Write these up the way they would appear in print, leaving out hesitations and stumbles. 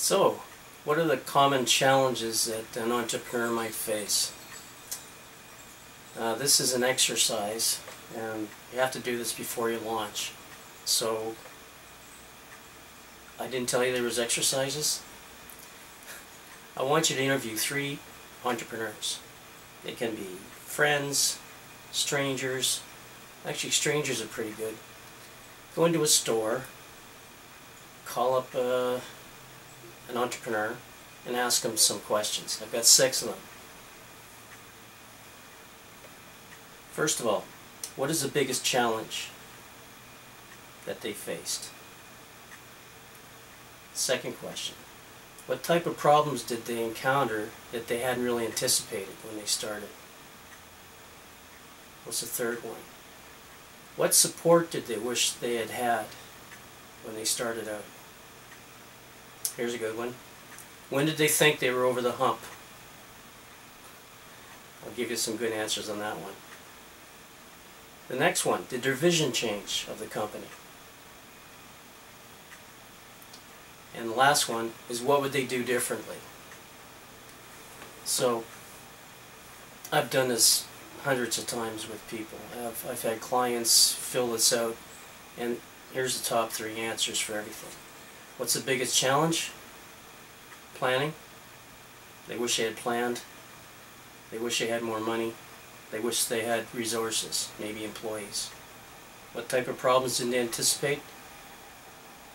So, what are the common challenges that an entrepreneur might face? This is an exercise, and you have to do this before you launch. So, I didn't tell you there was exercises. I want you to interview 3 entrepreneurs. They can be friends, strangers. Actually, strangers are pretty good. Go into a store, call up an entrepreneur, and ask them some questions. I've got 6 of them. First of all, what is the biggest challenge that they faced? Second question, what type of problems did they encounter that they hadn't really anticipated when they started? What's the third one? What support did they wish they had had when they started out? Here's a good one. When did they think they were over the hump? I'll give you some good answers on that one. The next one, did their vision change of the company? And the last one is, what would they do differently? So, I've done this hundreds of times with people. I've had clients fill this out, and here's the top 3 answers for everything. What's the biggest challenge? Planning. They wish they had planned. They wish they had more money. They wish they had resources, maybe employees. What type of problems didn't they anticipate?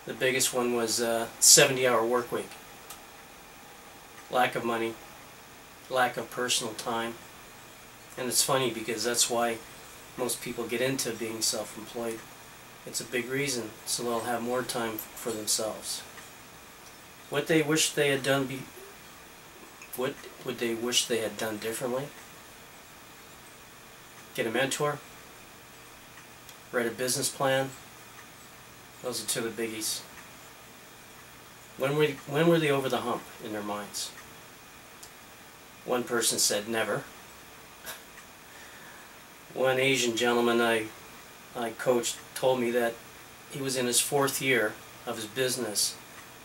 The biggest one was 70-hour work week. Lack of money, lack of personal time. And it's funny because that's why most people get into being self-employed. It's a big reason, so they'll have more time for themselves. What they wish they had done what would they wish they had done differently? Get a mentor, write a business plan. Those are 2 of the biggies. When were they over the hump in their minds? One person said never. One Asian gentleman I coached told me that he was in his 4th year of his business,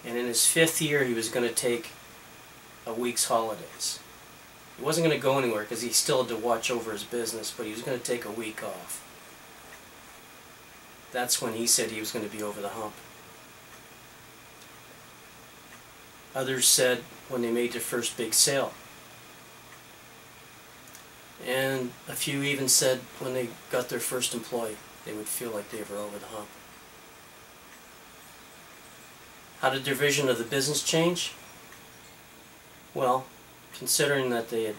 and in his 5th year he was going to take a week's holidays. He wasn't going to go anywhere because he still had to watch over his business, but he was going to take a week off. That's when he said he was going to be over the hump. Others said when they made their first big sale. And a few even said when they got their first employee, they would feel like they were over the hump. How did their vision of the business change? Well, considering that it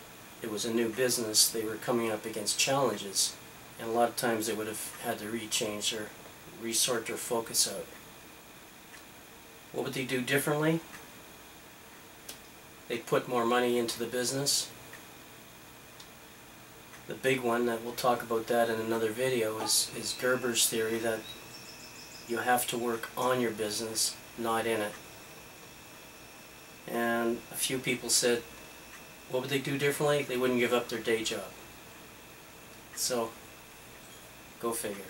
was a new business, they were coming up against challenges, and a lot of times they would have had to rechange or resort their focus out. What would they do differently? They'd put more money into the business. The big one, that we'll talk about that in another video, is Gerber's theory that you have to work on your business, not in it. And a few people said, what would they do differently? They wouldn't give up their day job. So, go figure.